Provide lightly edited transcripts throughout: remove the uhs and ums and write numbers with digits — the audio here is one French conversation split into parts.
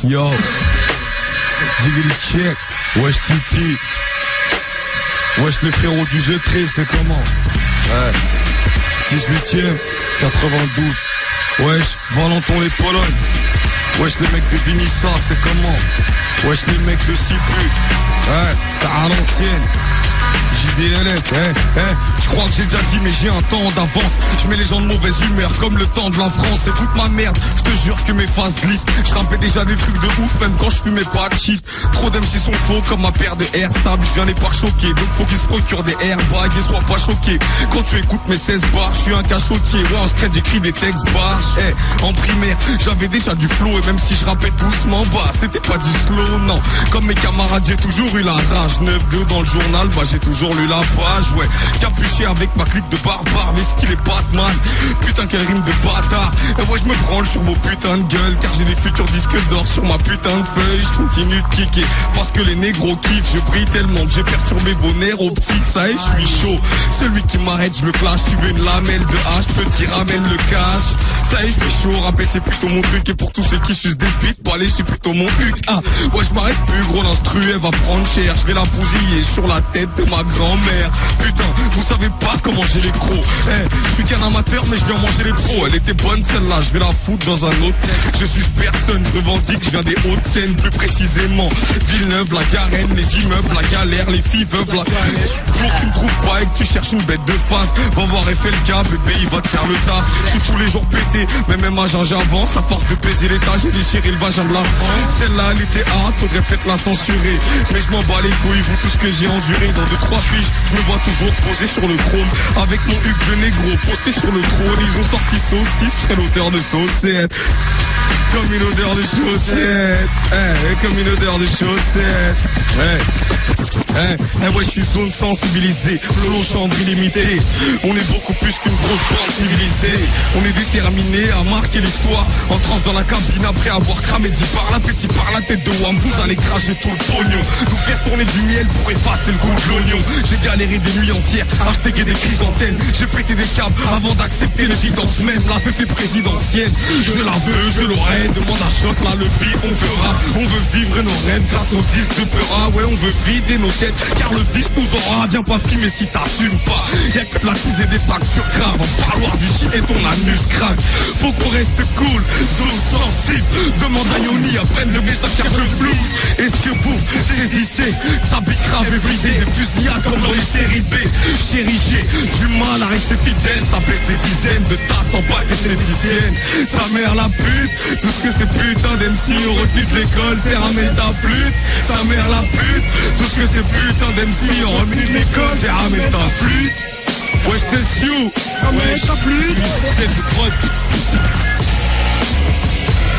Yo, Diggity check, wesh Titi, wesh les frérots du G3, c'est comment? Ouais, 18ème, 92, wesh, Valenton les Pologne, wesh les mecs de Vinissa, c'est comment? Wesh les mecs de Sipu, ouais, t'as à l'ancienne. JDLS, je crois que j'ai déjà dit mais j'ai un temps d'avance. Je mets les gens de mauvaise humeur comme le temps de la France. C'est toute ma merde, je te jure que mes faces glissent. Je rappais déjà des trucs de ouf même quand je fumais pas de shit. Trop d'MC sont faux comme ma paire de air stable. Je viens les par choquer, donc faut qu'ils se procurent des airbags et soient pas choqués. Quand tu écoutes mes 16 bars, je suis un cachotier. Ouais en secret j'écris des textes barges. En primaire j'avais déjà du flow. Et même si je rappais doucement bas, c'était pas du slow non. Comme mes camarades j'ai toujours eu la rage. 9-2 dans le journal, bah j'ai toujours lu la page, ouais. Capuché avec ma clique de barbares, mais ce qu'il est Batman. Putain quelle rime de bâtard. Et ouais je me branle sur vos putains de gueules, car j'ai des futurs disques d'or sur ma putain de feuille. Je continue de kicker, parce que les négros kiffent. Je brille tellement que j'ai perturbé vos nerfs optiques. Ça y est je suis chaud, celui qui m'arrête je le clash. Tu veux une lamelle de hache, petit ramène le cash. Ça y est je suis chaud, rapper c'est plutôt mon truc. Et pour tous ceux qui sucent des bites, balai c'est plutôt mon huc. Ah ouais je m'arrête plus gros, l'instru elle va prendre cher. Je vais la bousiller sur la tête de ma grand-mère. Putain, vous savez pas comment j'ai les crocs. Je suis qu'un amateur mais je viens manger les pros. Elle était bonne celle-là, je vais la foutre dans un autre. Je suis personne, je revendique, je viens des Hauts-de-Seine plus précisément. Villeneuve, la Garenne, les immeubles, la galère, les filles veulent la... Jour tu me trouves pas et que tu cherches une bête de face, va voir FLK, bébé il va te faire le taf. Je suis tous les jours pété, mais même à j'avance. À force de baiser l'état, j'ai déchiré le vagin de la France. Celle-là elle était hard, faudrait peut-être la censurer. Mais je m'en bats les couilles, vous tout ce que j'ai enduré. Dans 2-3 piges, je me vois toujours posé sur le chrome avec mon huc de négro posté sur le trône. Ils ont sorti saucisse, je serais l'auteur de saucette. Comme une odeur de chaussettes, comme une odeur de chaussettes. Ouais, je suis zone sensibilisée, flot chambre illimitée. On est beaucoup plus qu'une grosse bande civilisée. On est déterminé à marquer l'histoire. En transe dans la cabine après avoir cramé 10 par l'appétit par la tête de Wam. Vous allez cracher tout le pognon, nous faire tourner du miel pour effacer le goût de l'oignon. J'ai galéré des nuits entières, acheté des chrysanthèmes. J'ai pété des câbles avant d'accepter l'évidence même. La fête est présidentielle, je la veux, je l'aurai. Demande à choc, là le bif on fera. On veut vivre nos rêves grâce aux disques de Peura. Ouais on veut vider nos têtes, car le vice nous aura. Viens pas filmer si t'assumes pas. Y'a que de la tise et des factures graves. En parloir du shit et ton anus craque. Faut qu'on reste cool, zone sensible. Demande à Yoni, apprenne le message, cherche le flou. Est-ce que vous saisissez ça bite grave everyday, des fusillades comme dans les séries B. Chérie j'ai du mal à rester fidèle. Ça pèse des dizaines de tasses en bac esthéticienne. Sa mère la pute, tout ce que ces putains d'MC ont retenu de l'école, c'est ramène ta flûte. Sa mère la pute, tout ce que ces putains d'MC ont retenu de l'école, c'est ramène ta flûte. Wesh t'es siou, wesh ta flûte. C'est du prod.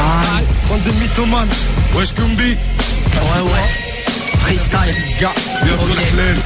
Ah, bande de mythomanes. Wesh Kumbi. Ouais. Freestyle. Gars, bien sûr la flemme.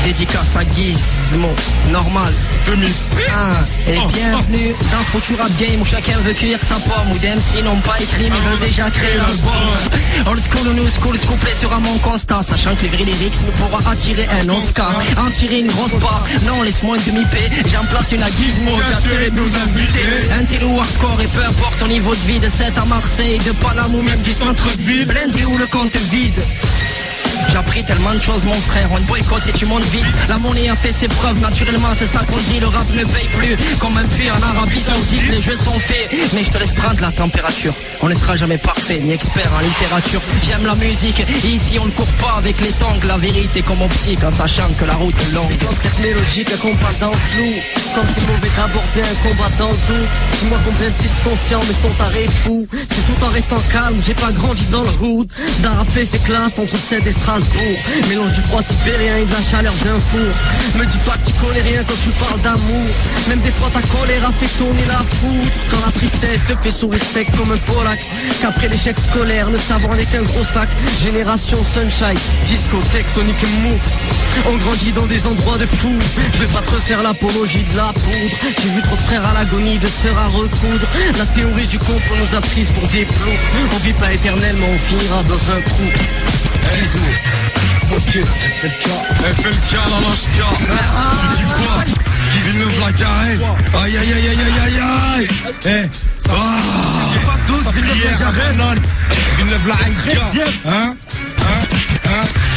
Dédicace à Gizmo, normal. Et bienvenue dans ce foutu rap game où chacun veut cuire sa pomme. Où d'MC n'ont pas écrit mais veulent déjà créer l'album. Old school ou new school, ce couplet sera mon constat. Sachant que les vrais lyrics ne pourra attirer un Oscar. En tirer une grosse part, non laisse-moi une demi-paix. J'en place une à Gizmo, d'assurer de nous inviter. Un télo hardcore et peu importe ton niveau de vie. De 7 à Marseille, de Paname ou même du centre-ville. Blindé où le compte est vide. J'ai appris tellement de choses mon frère, on boycotte si tu montes vite. La monnaie a fait ses preuves, naturellement c'est ça qu'on dit. Le rap ne paye plus, comme un puits en Arabie Saoudite. Les jeux sont faits, mais je te laisse prendre la température. On ne sera jamais parfait, ni expert en littérature. J'aime la musique, et ici on ne court pas avec les tongs. La vérité comme optique, en sachant que la route est longue. C'est comme cette mélodie qu'on passe dans le flou. Comme c'est mauvais d'aborder un combat dans le doute. Dis-moi combien de conscients mais son taré fou. C'est tout en restant calme, j'ai pas grandi dans le hood. D'arrafer ses classes entre 7 et Strasbourg. Mélange du froid sibérien et de la chaleur d'un four. Me dis pas que tu connais rien quand tu parles d'amour. Même des fois ta colère a fait tourner la foudre. Quand la tristesse te fait sourire sec comme un Polak. Qu'après l'échec scolaire, le savoir n'est qu'un gros sac. Génération sunshine, disco, tectonique mou. On grandit dans des endroits de fous. Je vais pas te refaire l'apologie de la poudre. J'ai vu trop de frères à l'agonie, de sœurs à recoudre. La théorie du complot nous a prises pour des plots. On vit pas éternellement, on finira dans un trou. Gizmo. Ok, FLK la lâche-K. Tu dis quoi? Villeneuve la Garenne. Aïe aïe aïe aïe aïe aïe. 92, Villeneuve-la-Garenne, Villeneuve-la-Garenne,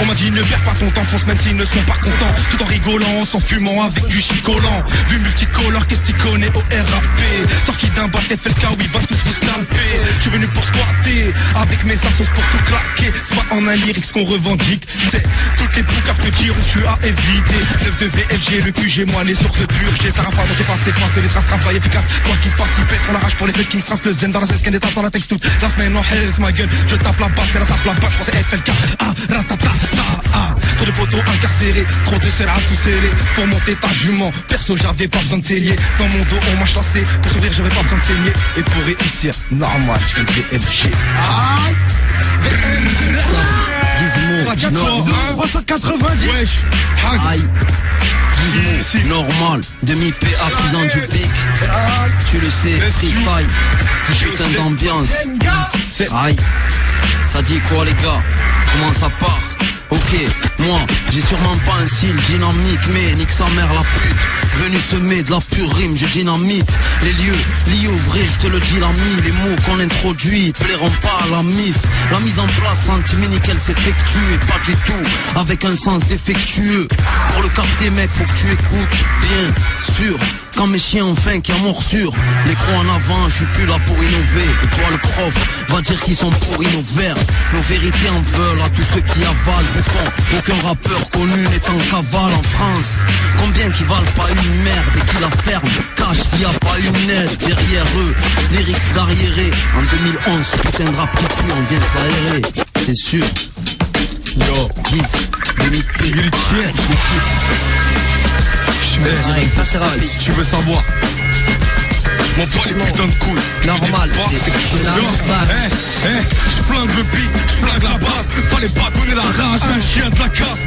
on m'a dit ne perds pas ton temps, fonce même s'ils ne sont pas contents. Tout en rigolant, sans fumant avec du chicolant. Vu multicolore, qu'est-ce qu'il connaît au RAP. Sorti d'un bat FLK où il va tous vous scalper. Je suis venu pour squatter, avec mes assos pour tout claquer. C'est pas en un lyrics qu'on revendique, c'est toutes les poucaves te diront tu as évité. 9 de VLG, le QG, moi les sources purgées. Ça rafale, monter face, efface, les traces, travail efficace. Quoi qu'il se passe, il pète, on l'arrache pour les feux Kings, trace le zen dans la cesse, qu'un état sans la texte toute. La semaine en hell, ma gueule, je tape la basse, c'est la sape la basse, je pense c'est FLK. Ah, ratata. Trop de poteaux incarcérés, trop de serres à sous-serrer. Pour monter ta jument, perso j'avais pas besoin de cellier. Dans mon dos on m'a chassé, pour sourire j'avais pas besoin de saigner. Et pour réussir, normal, je fais VLG. Aïe Gizmo, 390. Wesh, aïe. Gizmo, normal, demi-P, artisan du pic. Tu le sais, freestyle, putain d'ambiance. Aïe, ça dit quoi les gars? Comment ça part? Ok, moi, j'ai sûrement pas un style dynamique, mais nique sa mère la pute. Venu semer de la pure rime, je dynamite les lieux, liés au vrai, je te le dis l'ami. Les mots qu'on introduit plairont pas à la miss. La mise en place anti-nickel s'effectue, pas du tout avec un sens défectueux. Pour le capter mec, faut que tu écoutes bien sûr. Quand mes chiens ont faim, qu'il y a morsure. Les crocs en avant, je suis plus là pour innover. Et toi le prof, va dire qu'ils sont pourris nos verbes. Nos vérités en veulent à tous ceux qui avalent. Bouffon, aucun rappeur connu n'est en cavale en France. Combien qui valent pas une merde et qui la ferment? Cache s'il y a pas une aide derrière eux. Lyrics d'arriéré. En 2011, putain de rap qui pue, on vient de l'aérer. C'est sûr. Yo, Ça c'est rapide. si tu veux savoir, je m'en bats les putains de couilles. Normal, c'est normal. Je flingue le beat, je flingue la basse. Fallait pas donner la rage, un chien de la casse.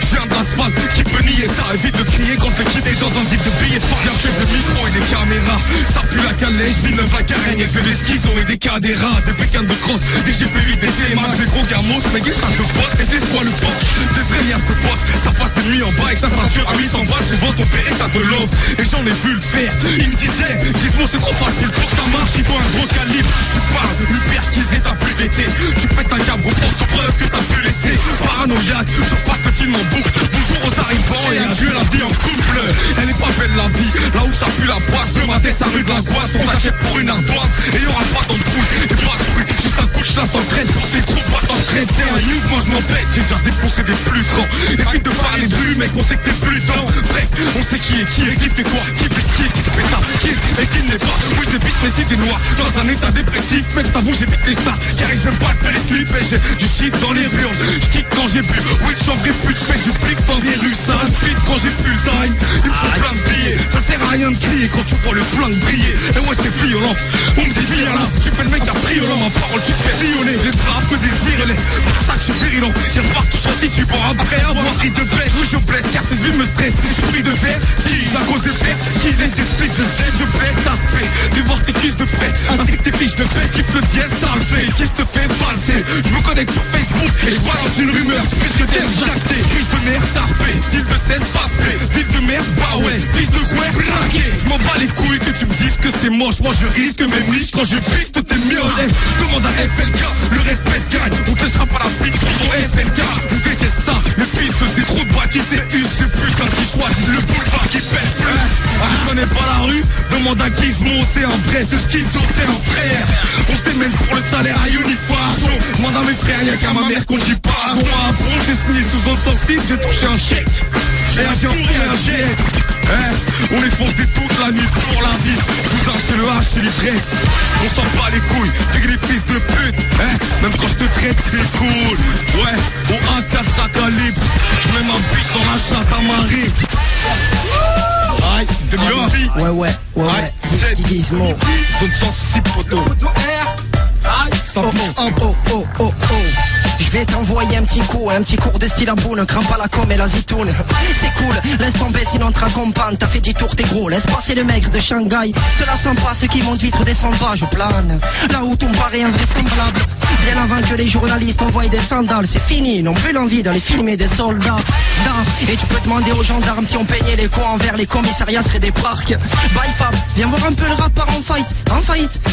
Je viens de l'asphalte, qui peut nier ça? Évite de crier quand t'es quitté dans un type de billet fort. Y'a fait des micros et des caméras. Ça pue la calèche, Villeneuve-la-Garenne. Y'a que des schizos et des cadéras. Des pécanes de crosse, des GPU, des TMH, des gros gamos. Mais qu'est-ce que ça te bosse? Et des quoi le poste? Des Elias de boss. Ça passe des nuits en bas avec ta ceinture à 800 balles. Souvent ton père t'as de l'offre. Et j'en ai vu le faire. Il me disait, Gizmo c'est trop facile pour que ça marche. Il faut un gros calibre. Tu parles, une perquisée, t'as plus d'été. Tu pètes un câble, reprends sous preuve que t'as pu laisser. Paranoïaque, je passe le film en boucle. Bonjour aux arrivants et adieu la vie en couple. Elle est pas belle la vie, là où ça pue la poisse. De matin, ça rue de la Guasse. On t'achève pour une ardoise. Et y'aura pas d'embrouille et pas de bruit. Juste un coup de chasse en traîne pour tes troupes, pas t'entraîner. T'es un youth, moi je m'embête. J'ai déjà défoncé des plus grands. Évite de parler de rue, mec, on sait que t'es plus dans. Bref, on sait qui est qui et qui fait quoi. Qui fait ce qui est, qui se péta, qui est et qui n'est pas. Oui, je débite mes idées noires dans un état dépressif. Mec, je t'avoue, j'évite les stars car ils aiment pas le slip. Et j'ai du shit dans les burnes. J'kick quand j'ai bu. Oui, j'changerai plus, j'fais du brick dans des rues. Ça speed quand j'ai plus le time. Il me faut plein de billets. Ça sert à rien de crier quand tu vois le flingue briller. Et ouais, c'est violent. On me dit violent. Si tu fais le mec à violent, ma parole, tu te fais rionner. Les draps me disent virulés. Pour ça que je suis virulent. Ils repartent tous en tissu pour après avoir pris de bête. Oui, je blesse car cette vie me stresse. Si je prie de verre, tige à cause des pertes. Qu'ils aient des splits de jet de bête. D'aspect. Fais voir tes cuisses de près. Ainsi que tes fiches de fait. Kiffe le dièse, ça le fait. Qui te fait valser. Je me connecte sur Facebook et je balance une rumeur. Puisque t'aimes jacté. Fils de merde, tarpé. Deal de 16 face P. Ville de merde, bah ouais. Fils de quoi, braqué. Je m'en bats les couilles que tu me dises que c'est moche. Moi je risque même riche quand je piste tes mioches. Demande à FLK, le respect se gagne. On te sera pas la bite pour ton SNK. On déteste ça, le pisse c'est trop de bois qui s'éuse. C'est putain qui choisissent le boulevard qui pète plus. Tu connais pas la rue, demande à Gizmo, c'est un vrai, ce schizo, c'est un frère. On se démène pour le salaire à Uniforme. Demande à mes frères, y'a qu'à ma mère qu'on dit pas. Bon, j'ai signé sous zone sensible, j'ai touché un chèque. Et j'ai offert un chèque. On les fonce des toute la nuit pour la vie. Cousin chez le H, c'est l'ivresse. On s'en bat les couilles, t'es les fils de pute. Même quand je te traite, c'est cool. Ouais, au 1-4 ça calibre. Je mets ma bite dans la chatte à Marie. Aïe, Ouais. Gizmo. Zone sensible, poteau. Oh. Je vais t'envoyer un petit cours de style à boune. Crains pas la com et la zitoune. C'est cool, laisse tomber sinon te raccompagne. T'as fait 10 tours, t'es gros, laisse passer le maigre de Shanghai. Te la sens pas, ceux qui montent vite redescendent pas, je plane. Là où tout me paraît invraisemblable. Bien avant que les journalistes envoient des sandales, c'est fini, n'ont plus l'envie d'aller filmer des soldats d'art. Et tu peux demander aux gendarmes si on peignait les coins envers les commissariats seraient des parcs. Bye Fab, viens voir un peu le rappeur en fight.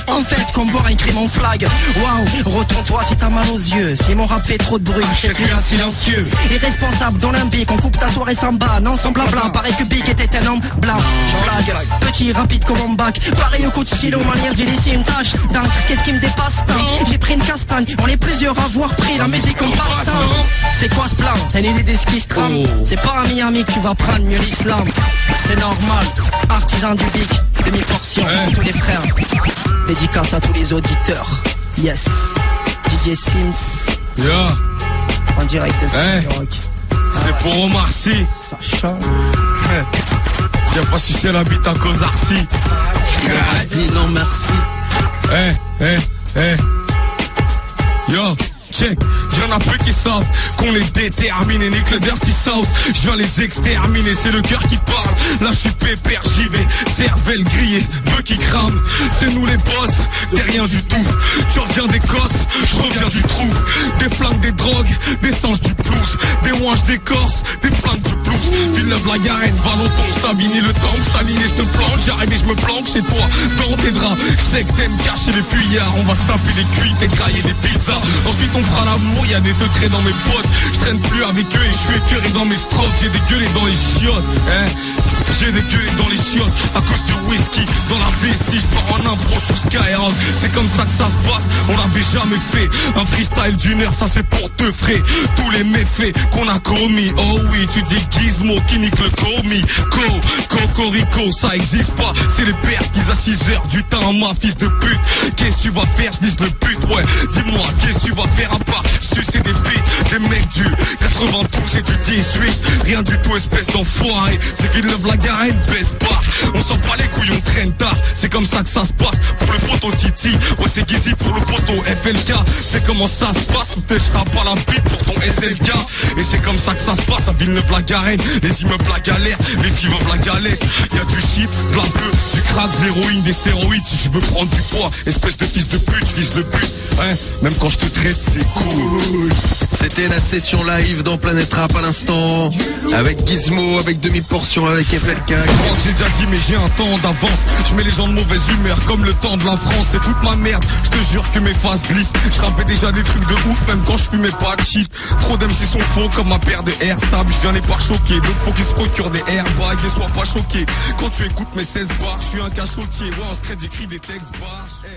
En fait, comme voir un crime en flag. Waouh, retourne-toi si t'as mal aux yeux. Si mon rap fait trop de bruit, c'est plus un silencieux. Irresponsable d'Olympique, on coupe ta soirée sans ban. Non, sans blabla, pareil que Big était un homme blanc. Je blague, petit rapide comme un bac. Pareil au coup de stylo, manière d'y laisser une tâche d'encre. Qu'est-ce qui me dépasse tant? J'ai pris une castagne, on est plusieurs à avoir pris la musique en passant. C'est quoi ce plan? T'as une idée des skis stram? C'est pas à Miami que tu vas prendre mieux l'islam. C'est normal, artisan du Big, demi-portion pour tous les frères. Dédicace à tous les auditeurs. Yes, DJ Sims. Yeah. En direct de Rock. C'est pour Omar Sy. Ça change. J'ai pas sucé la bite à cause Arcy. Dis non merci. Yo, check, y'en a peu qui savent qu'on les détermine et nique le dirty south. Je viens les exterminer, c'est le cœur qui parle. Là je suis pépère, j'y vais, cervelle grillée, bœuf qui crame. C'est nous les boss, t'es rien du tout. Tu reviens d'Écosse, je reviens du trou. Des flingues, des drogues, des singes du blues. Des ouinges, des corses, des flingues du blues. Villeneuve-la-Garenne, Valenton, Savigny, le Temple, Staline et je te plante. J'arrive et je me planque chez toi, dans tes draps. Je sais que t'aimes cacher les fuyards. On va se taper des cuites, des grailles et des pizzas. Ensuite on fera l'amour, y'a des secrets dans mes potes. Je traîne plus avec eux et je suis écœuré dans mes strophes. J'ai des gueulés dans les chiottes, j'ai des gueulés dans les chiottes à cause du whisky dans la vessie. Je pars en impro sur Skyrock. C'est comme ça que ça se passe, on l'avait jamais fait. Un freestyle d'une heure, ça c'est pour te frais. Tous les méfaits qu'on a commis. Oh oui, tu dis Gizmo qui nique le commis. Cocorico, ça existe pas. C'est les pères qui à 6 heures du temps, ma fils de pute. Qu'est-ce que tu vas faire, je vise le but, ouais. Dis-moi, qu'est-ce que tu vas faire à part sucer des bites, des mecs du 92 et du 18. Rien du tout, espèce d'enfoiré. C'est Villeneuve-la-Garenne, baisse pas. On sort pas les couilles, on traîne tard. C'est comme ça que ça se passe pour le poteau Titi. Ouais, c'est Gizy pour le poteau FLK. C'est comment ça se passe, on pêchera pas la bite pour ton SLK. Et c'est comme ça que ça se passe à Villeneuve-la-Garenne. Les immeubles la galère, les filles veulent la galette. Y'a du shit, de la bœuf, du crack, de l'héroïne, des stéroïdes. Si je veux prendre du poids, espèce de fils de pute, je vise le but. Même quand je te traite, c'est cool. C'était la session live dans Planète Rap à l'instant. Avec Gizmo, avec demi-portion, avec FLK. Je crois que j'ai déjà dit mais j'ai un temps d'avance. Je mets les gens de mauvaise humeur comme le temps de la France. C'est toute ma merde, je te jure que mes faces glissent. Je rappais déjà des trucs de ouf même quand je fumais pas de shit. Trop d'MC sont faux comme ma paire de air stable. Je viens les pas choquer, donc faut qu'ils se procurent des airbags et soient pas choqués. Quand tu écoutes mes 16 bars, je suis un cachotier. Ouais en secret j'écris des textes barges.